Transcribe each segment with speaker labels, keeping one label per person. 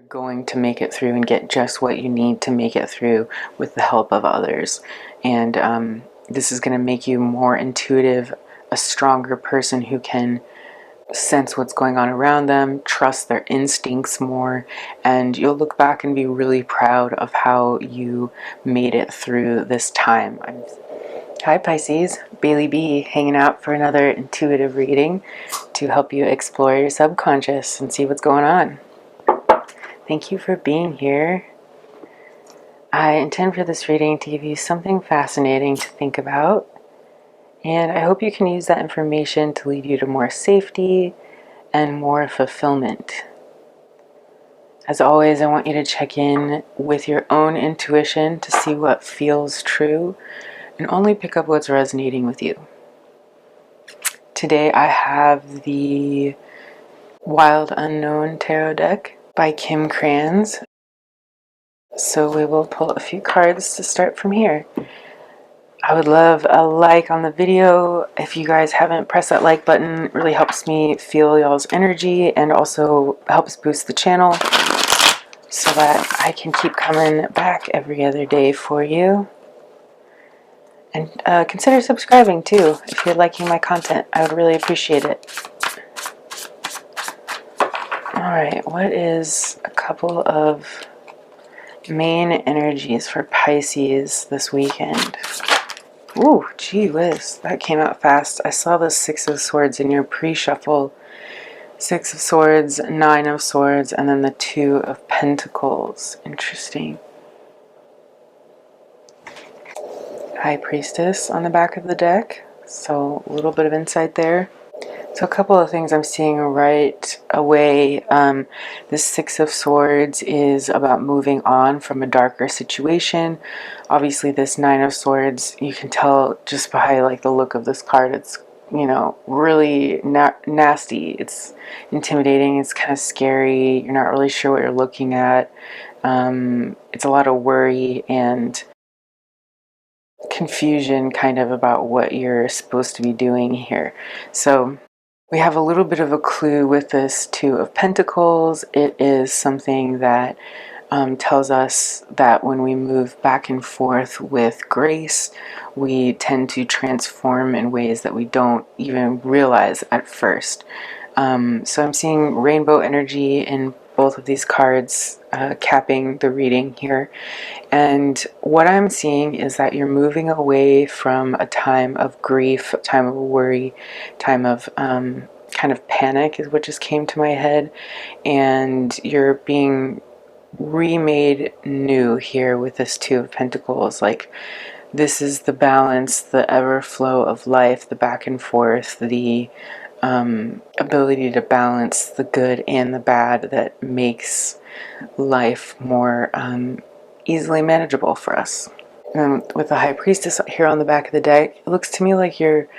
Speaker 1: going to make it through and get just what you need to make it through with the help of others. And this is going to make you more intuitive, a stronger person who can sense what's going on around them, trust their instincts more, and you'll look back and be really proud of how you made it through this time. Hi Pisces, Bailey B hanging out for another intuitive reading to help you explore your subconscious and see what's going on. Thank you for being here. I intend for this reading to give you something fascinating to think about, and I hope you can use that information to lead you to more safety and more fulfillment. As always, I want you to check in with your own intuition to see what feels true and only pick up what's resonating with you. Today I have the Wild Unknown Tarot deck by Krans. So we will pull a few cards to start from here. I would love a like on the video. If you guys haven't pressed that like button, it really helps me feel y'all's energy and also helps boost the channel so that I can keep coming back every other day for you. And consider subscribing too if you're liking my content. I would really appreciate it. Alright, what is a couple of main energies for Pisces this weekend? Ooh, gee whiz, that came out fast. I saw the Six of Swords in your pre-shuffle. Six of Swords, Nine of Swords, and then the Two of Pentacles. Interesting. High Priestess on the back of the deck. So a little bit of insight there. So a couple of things I'm seeing right away. This Six of Swords is about moving on from a darker situation. Obviously this Nine of Swords, you can tell just by like the look of this card, it's, you know, really nasty. It's intimidating. It's kind of scary. You're not really sure what you're looking at. It's a lot of worry and confusion kind of about what you're supposed to be doing here. So we have a little bit of a clue with this Two of Pentacles. It is something that tells us that when we move back and forth with grace, we tend to transform in ways that we don't even realize at first. So I'm seeing rainbow energy in both of these cards, capping the reading here. And what I'm seeing is that you're moving away from a time of grief, a time of worry, time of kind of panic is what just came to my head. And you're being remade new here with this Two of Pentacles. Like, this is the balance, the ever flow of life, the back and forth, the ability to balance the good and the bad that makes life more easily manageable for us. And with the High Priestess here on the back of the deck, it looks to me like you're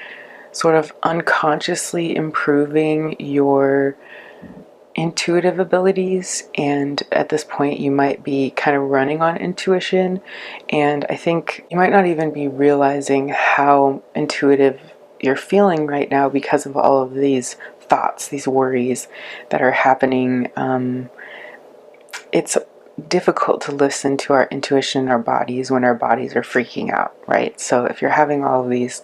Speaker 1: sort of unconsciously improving your intuitive abilities, and at this point you might be kind of running on intuition, and I think you might not even be realizing how intuitive you're feeling right now because of all of these thoughts, these worries that are happening. It's difficult to listen to our intuition in our bodies when our bodies are freaking out, right? So if you're having all of these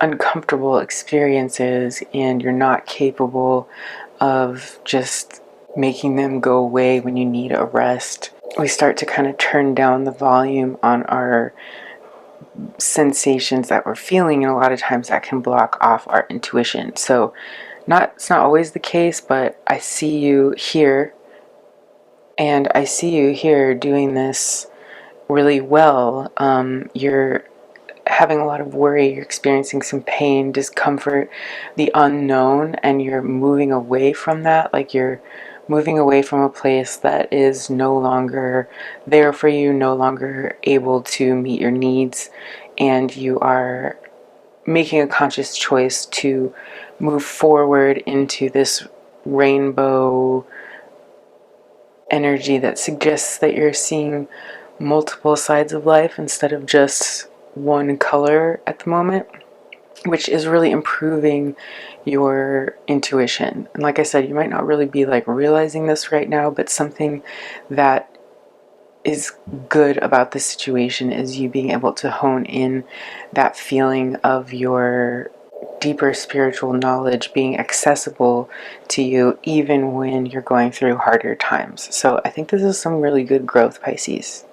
Speaker 1: uncomfortable experiences and you're not capable of just making them go away when you need a rest, we start to kind of turn down the volume on our sensations that we're feeling, and a lot of times that can block off our intuition. So it's not always the case, but I see you here, and I see you here doing this really well. You're having a lot of worry, you're experiencing some pain, discomfort, the unknown, and you're moving away from that. Like, you're moving away from a place that is no longer there for you, no longer able to meet your needs, and you are making a conscious choice to move forward into this rainbow energy that suggests that you're seeing multiple sides of life instead of just one color at the moment. which is really improving your intuition. And like I said, you might not really be like realizing this right now, but something that is good about this situation is you being able to hone in that feeling of your deeper spiritual knowledge being accessible to you even when you're going through harder times. So I think this is some really good growth, Pisces.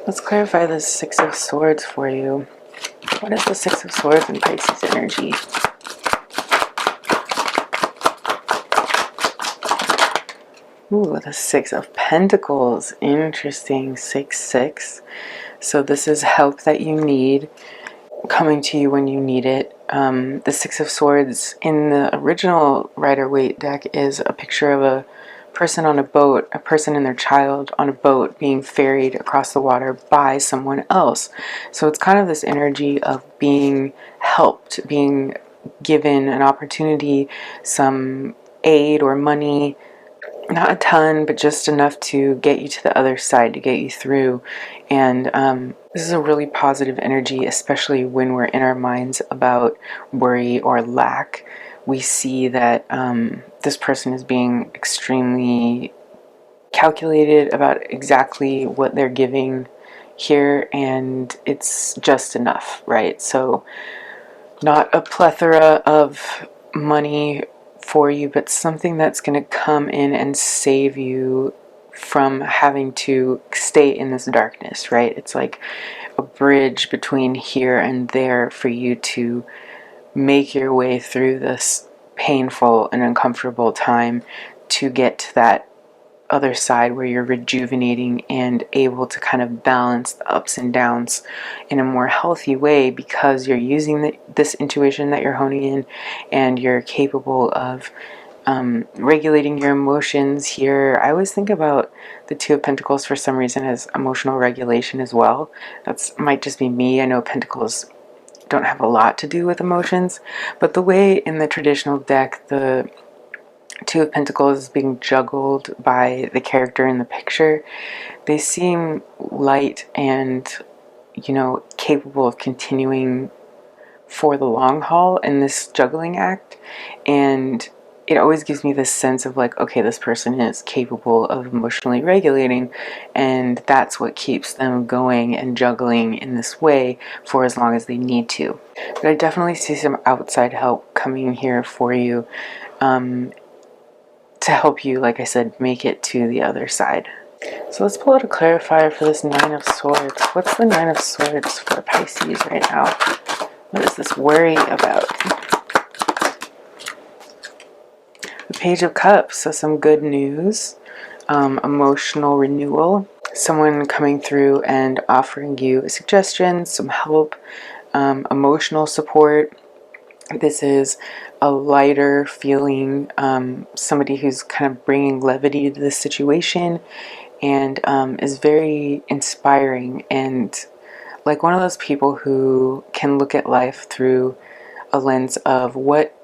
Speaker 1: Let's clarify this Six of Swords for you. What is the Six of Swords in Pisces energy? Ooh, the Six of Pentacles. Interesting. 6-6. So this is help that you need, coming to you when you need it. The Six of Swords in the original Rider-Waite deck is a picture of a person on a boat, a person and their child on a boat being ferried across the water by someone else. So it's kind of this energy of being helped, being given an opportunity, some aid or money. Not a ton, but just enough to get you to the other side, to get you through. And this is a really positive energy, especially when we're in our minds about worry or lack. We see that this person is being extremely calculated about exactly what they're giving here, and it's just enough, right? So not a plethora of money for you, but something that's going to come in and save you from having to stay in this darkness, right? It's like a bridge between here and there for you to make your way through this painful and uncomfortable time to get to that other side where you're rejuvenating and able to kind of balance the ups and downs in a more healthy way, because you're using this intuition that you're honing in, and you're capable of regulating your emotions here. I always think about the Two of Pentacles for some reason as emotional regulation as well. That's might just be me. I know Pentacles don't have a lot to do with emotions, but the way in the traditional deck the Two of Pentacles is being juggled by the character in the picture, they seem light and, you know, capable of continuing for the long haul in this juggling act. And it always gives me this sense of like, okay, this person is capable of emotionally regulating, and that's what keeps them going and juggling in this way for as long as they need to. But I definitely see some outside help coming here for you, to help you, like I said, make it to the other side. So let's pull out a clarifier for this Nine of Swords. What's the Nine of Swords for Pisces right now? What is this worry about? The Page of Cups, so some good news, emotional renewal, someone coming through and offering you a suggestion, some help, emotional support. This is a lighter feeling, somebody who's kind of bringing levity to the situation, and is very inspiring, and like one of those people who can look at life through a lens of what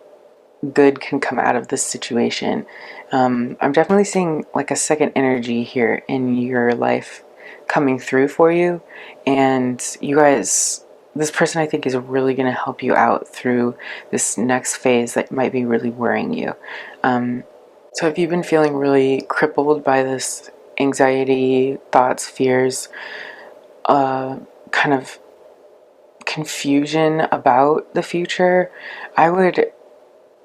Speaker 1: good can come out of this situation. I'm definitely seeing like a second energy here in your life coming through for you, and you guys, this person I think is really going to help you out through this next phase that might be really worrying you. So if you've been feeling really crippled by this anxiety, thoughts, fears, kind of confusion about the future, I would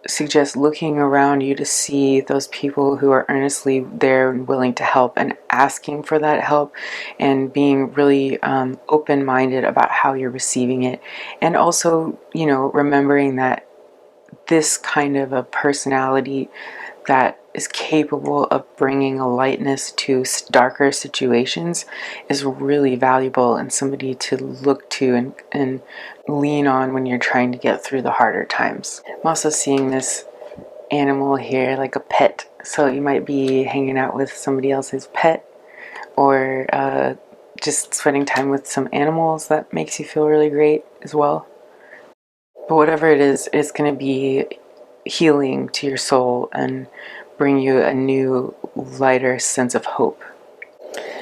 Speaker 1: suggest looking around you to see those people who are earnestly there and willing to help, and asking for that help, and being really open-minded about how you're receiving it. And also, you know, remembering that this kind of a personality that is capable of bringing a lightness to darker situations is really valuable, and somebody to look to and lean on when you're trying to get through the harder times. I'm also seeing this animal here, like a pet. So you might be hanging out with somebody else's pet, or just spending time with some animals that makes you feel really great as well. But whatever it is, it's going to be healing to your soul and bring you a new, lighter sense of hope.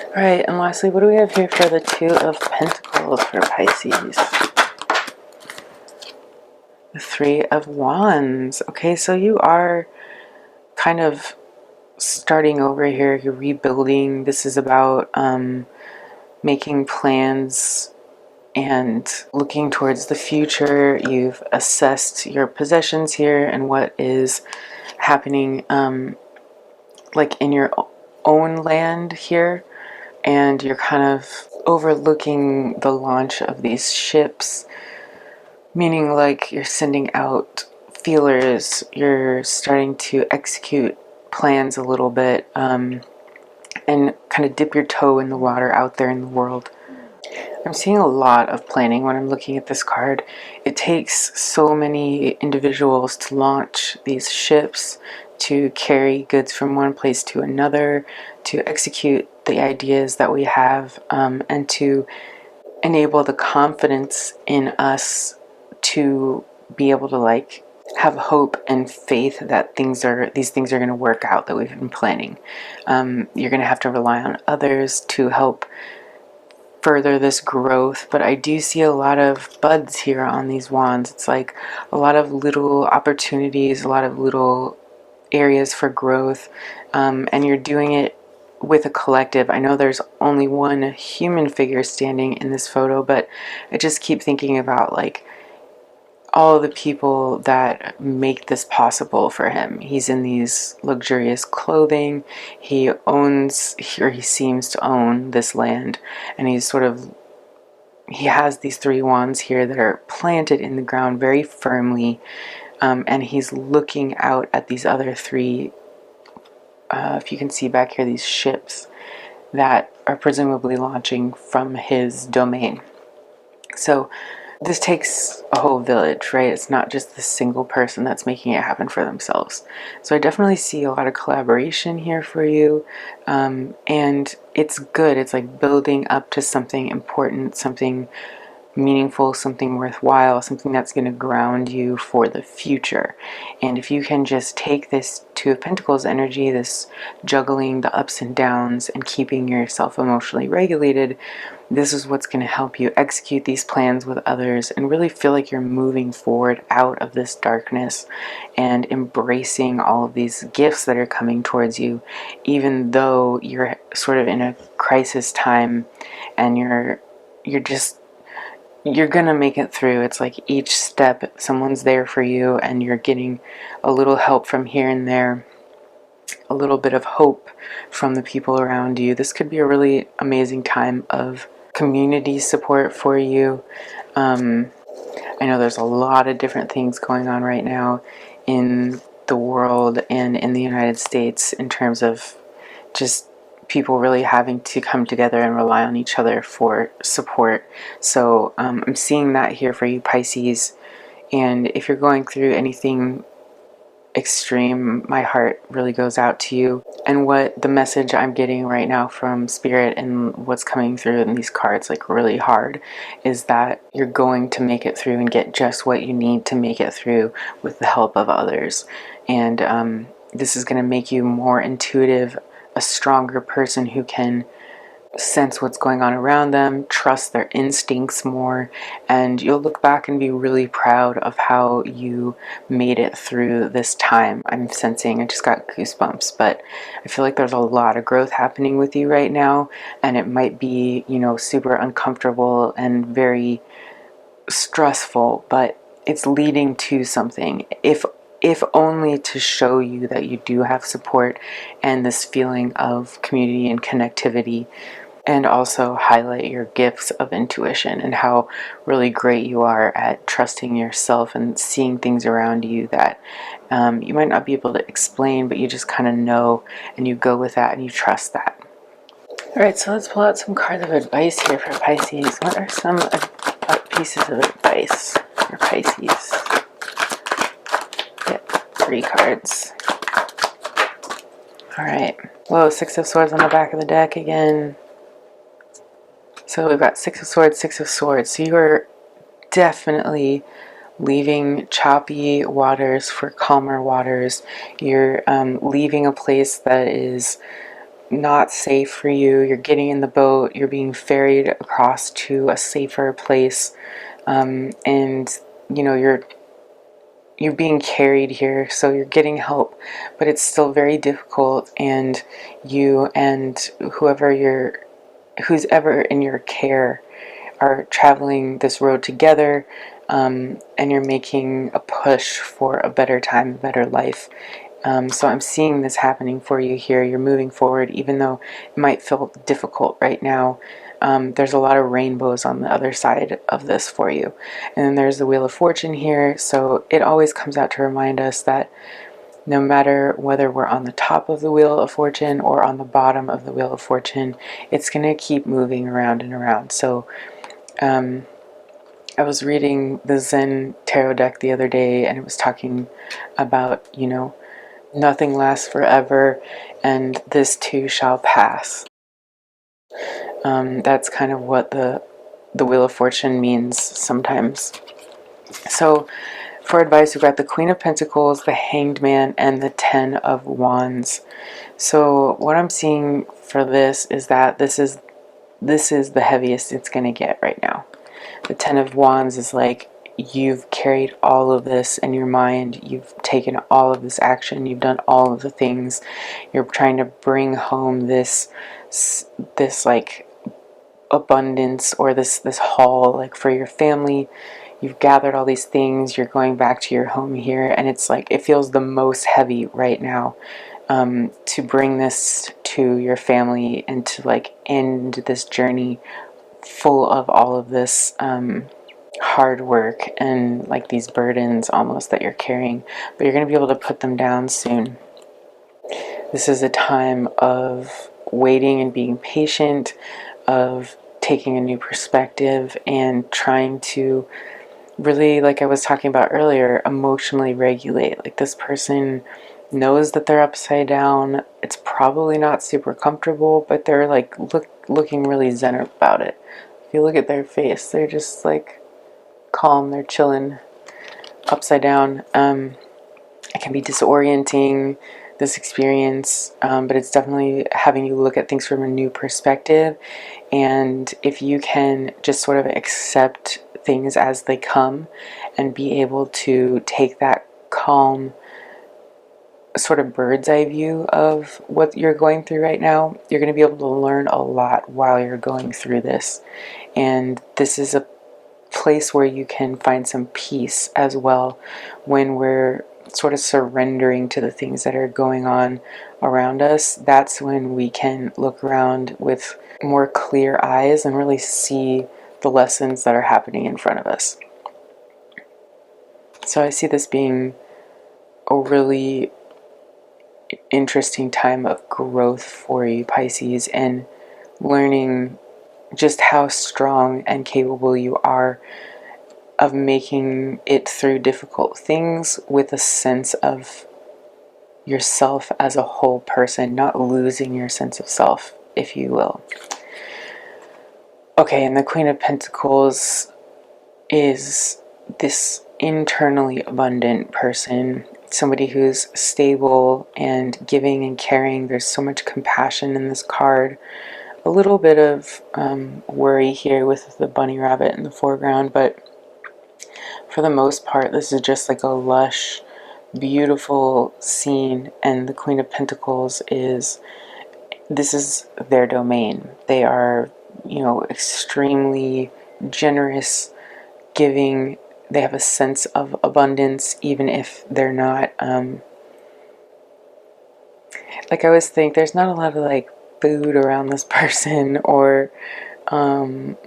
Speaker 1: Alright, and lastly, what do we have here for the Two of Pentacles for Pisces? the Three of Wands. Okay, so you are kind of starting over here. You're rebuilding. This is about making plans and looking towards the future. You've assessed your possessions here and what is happening like in your own land here, and you're kind of overlooking the launch of these ships, meaning like you're sending out feelers, you're starting to execute plans a little bit, and kind of dip your toe in the water out there in the world. I'm seeing a lot of planning when I'm looking at this card. It takes so many individuals to launch these ships, to carry goods from one place to another, to execute the ideas that we have, and to enable the confidence in us to be able to like have hope and faith that these things are going to work out that we've been planning. You're going to have to rely on others to help further this growth, but I do see a lot of buds here on these wands. It's like a lot of little opportunities, a lot of little areas for growth, and you're doing it with a collective. I know there's only one human figure standing in this photo, but I just keep thinking about like all the people that make this possible for him. He's in these luxurious clothing. He owns, or he seems to own, this land, and he has these three wands here that are planted in the ground very firmly, and he's looking out at these other three, if you can see back here, these ships that are presumably launching from his domain. So this takes a whole village, right? It's not just the single person that's making it happen for themselves. So I definitely see a lot of collaboration here for you, and it's good. It's like building up to something important, something meaningful, something worthwhile, something that's going to ground you for the future. And if you can just take this Two of Pentacles energy, this juggling the ups and downs and keeping yourself emotionally regulated, this is what's going to help you execute these plans with others and really feel like you're moving forward out of this darkness and embracing all of these gifts that are coming towards you, even though you're sort of in a crisis time and you're gonna make it through. It's like each step someone's there for you and you're getting a little help from here and there, a little bit of hope from the people around you. This could be a really amazing time of community support for you. I know there's a lot of different things going on right now in the world and in the United States in terms of just people really having to come together and rely on each other for support. So I'm seeing that here for you, Pisces. And if you're going through anything extreme, my heart really goes out to you. And what the message I'm getting right now from Spirit and what's coming through in these cards like really hard is that you're going to make it through and get just what you need to make it through with the help of others. And this is going to make you more intuitive, a stronger person who can sense what's going on around them, trust their instincts more, and you'll look back and be really proud of how you made it through this time. I'm sensing, I just got goosebumps, but I feel like there's a lot of growth happening with you right now, and it might be, you know, super uncomfortable and very stressful, but it's leading to something. If only to show you that you do have support and this feeling of community and connectivity, and also highlight your gifts of intuition and how really great you are at trusting yourself and seeing things around you that you might not be able to explain, but you just kind of know, and you go with that and you trust that. All right, so let's pull out some cards of advice here for Pisces. What are some pieces of advice for Pisces? Get 3 cards. All right. Whoa, 6 of Swords on the back of the deck again. So we've got 6 of Swords, 6 of Swords. So you are definitely leaving choppy waters for calmer waters. You're leaving a place that is not safe for you. You're getting in the boat. You're being ferried across to a safer place. And, you know, you're you're being carried here, so you're getting help, but it's still very difficult, and you and who's ever in your care are traveling this road together, and you're making a push for a better time, a better life. So I'm seeing this happening for you here. You're moving forward, even though it might feel difficult right now. There's a lot of rainbows on the other side of this for you. And then there's the Wheel of Fortune here. So it always comes out to remind us that no matter whether we're on the top of the Wheel of Fortune or on the bottom of the Wheel of Fortune, it's going to keep moving around and around. So I was reading the Zen Tarot deck the other day, and it was talking about, nothing lasts forever, and this too shall pass. That's kind of what the Wheel of Fortune means sometimes. So for advice, we've got the Queen of Pentacles, the Hanged Man, and the Ten of Wands. So what I'm seeing for this is that this is the heaviest it's going to get right now. The Ten of Wands is like, you've carried all of this in your mind, you've taken all of this action, you've done all of the things, you're trying to bring home this like abundance, or this haul, like for your family. You've gathered all these things, you're going back to your home here, and it's like it feels the most heavy right now, to bring this to your family and to like end this journey full of all of this hard work and like these burdens almost that you're carrying, but you're going to be able to put them down soon. This is a time of waiting and being patient, of taking a new perspective and trying to really, like I was talking about earlier, emotionally regulate. Like, this person knows that they're upside down. It's probably not super comfortable, but they're like looking really zen about it. If you look at their face, they're just like calm, they're chilling upside down. It can be disorienting, this experience, but it's definitely having you look at things from a new perspective. And if you can just sort of accept things as they come and be able to take that calm sort of bird's eye view of what you're going through right now, you're going to be able to learn a lot while you're going through this. And this is a place where you can find some peace as well when we're sort of surrendering to the things that are going on around us. That's when we can look around with more clear eyes and really see the lessons that are happening in front of us. So I see this being a really interesting time of growth for you, Pisces, and learning just how strong and capable you are of making it through difficult things with a sense of yourself as a whole person, not losing your sense of self, if you will. Okay, and the Queen of Pentacles is this internally abundant person, somebody who's stable and giving and caring. There's so much compassion in this card. A little bit of worry here with the bunny rabbit in the foreground, but for the most part, this is just like a lush, beautiful scene, and the Queen of Pentacles this is their domain. They are, extremely generous, giving. They have a sense of abundance, even if they're not, like I always think, there's not a lot of like food around this person, or not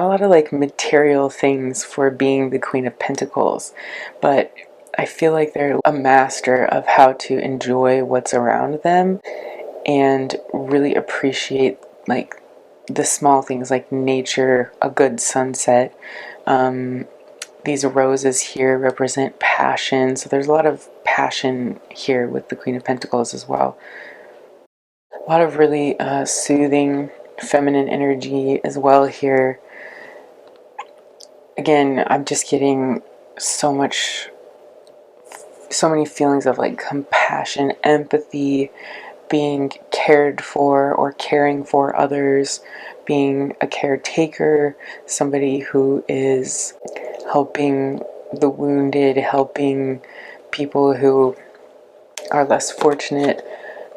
Speaker 1: a lot of like material things for being the Queen of Pentacles, but I feel like they're a master of how to enjoy what's around them and really appreciate like the small things, like nature, a good sunset. These roses here represent passion, so there's a lot of passion here with the Queen of Pentacles as well. A lot of really soothing feminine energy as well here. Again, I'm just getting so many feelings of like compassion, empathy, being cared for or caring for others, being a caretaker, somebody who is helping the wounded, helping people who are less fortunate,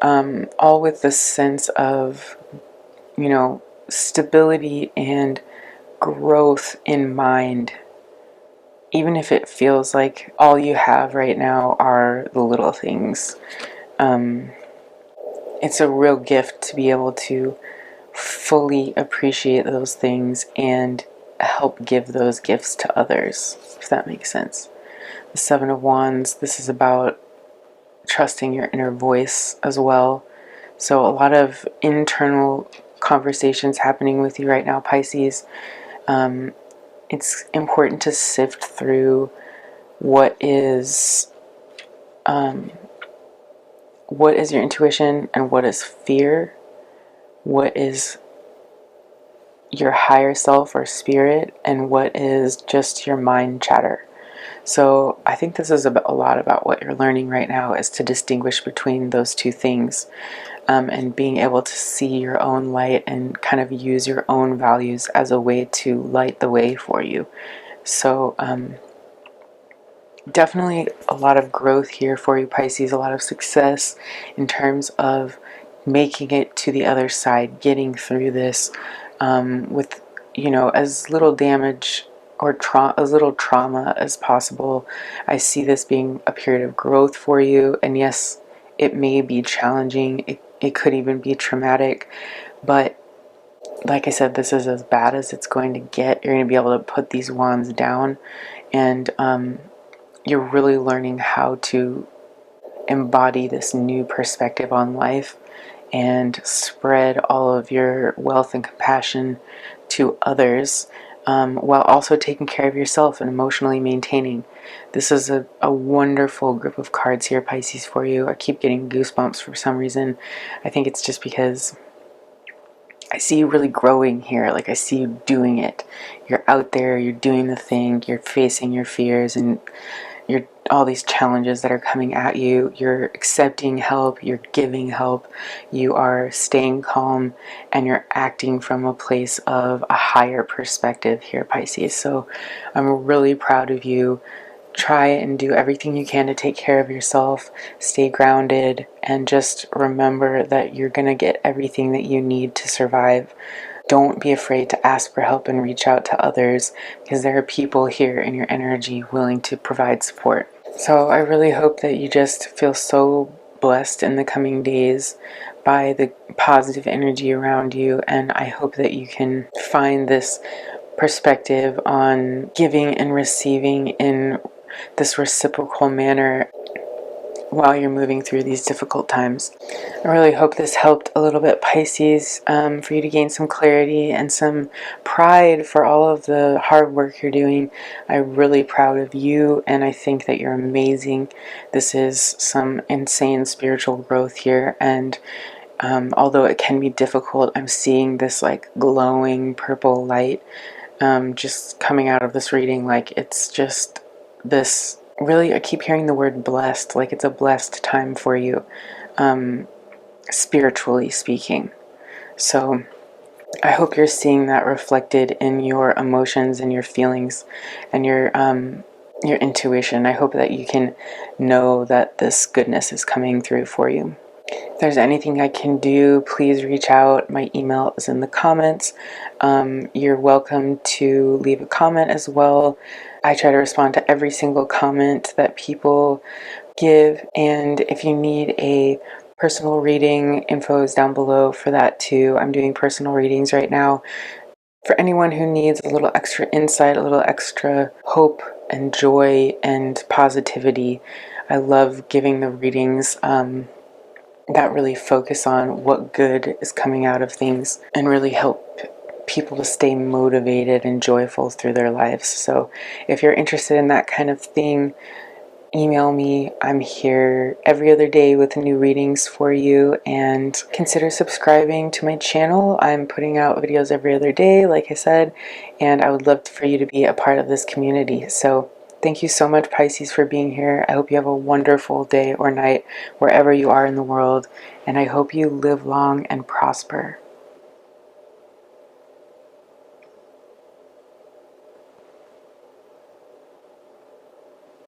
Speaker 1: all with the sense of, you know, stability and growth in mind. Even if it feels like all you have right now are the little things. It's a real gift to be able to fully appreciate those things and help give those gifts to others, if that makes sense. The Seven of Wands, this is about trusting your inner voice as well. So a lot of internal conversations happening with you right now, Pisces. It's important to sift through what is your intuition and what is fear, what is your higher self or spirit, and what is just your mind chatter. So I think this is a lot about what you're learning right now, is to distinguish between those two things, and being able to see your own light and kind of use your own values as a way to light the way for you. So definitely a lot of growth here for you, Pisces, a lot of success in terms of making it to the other side, getting through this with, you know, as little damage or as little trauma as possible. I see this being a period of growth for you, and yes, it may be challenging, it could even be traumatic, but like I said, this is as bad as it's going to get. You're going to be able to put these wands down, and you're really learning how to embody this new perspective on life and spread all of your wealth and compassion to others, while also taking care of yourself and emotionally maintaining. This is a wonderful group of cards here, Pisces, for you. I keep getting goosebumps for some reason. I think it's just because I see you really growing here. Like, I see you doing it. You're out there, you're doing the thing, you're facing your fears and all these challenges that are coming at you. You're accepting help, you're giving help, you are staying calm, and you're acting from a place of a higher perspective here, Pisces. So I'm really proud of you. Try and do everything you can to take care of yourself, stay grounded, and just remember that you're going to get everything that you need to survive. Don't be afraid to ask for help and reach out to others, because there are people here in your energy willing to provide support. So I really hope that you just feel so blessed in the coming days by the positive energy around you, and I hope that you can find this perspective on giving and receiving in this reciprocal manner while you're moving through these difficult times. I really hope this helped a little bit, Pisces, for you to gain some clarity and some pride for all of the hard work you're doing. I'm really proud of you, and I think that you're amazing. This is some insane spiritual growth here, and although it can be difficult, I'm seeing this like glowing purple light just coming out of this reading. Like, it's just this, really, I keep hearing the word blessed, like it's a blessed time for you, spiritually speaking. So I hope you're seeing that reflected in your emotions and your feelings and your intuition. I hope that you can know that this goodness is coming through for you. If there's anything I can do, please reach out. My email is in the comments. You're welcome to leave a comment as well. I try to respond to every single comment that people give, and if you need a personal reading, info is down below for that too. I'm doing personal readings right now for anyone who needs a little extra insight, a little extra hope and joy and positivity. I love giving the readings that really focus on what good is coming out of things and really help people to stay motivated and joyful through their lives. So if you're interested in that kind of thing, email me. I'm here every other day with new readings for you, and consider subscribing to my channel. I'm putting out videos every other day, like I said, and I would love for you to be a part of this community. So thank you so much, Pisces, for being here. I hope you have a wonderful day or night wherever you are in the world, and I hope you live long and prosper.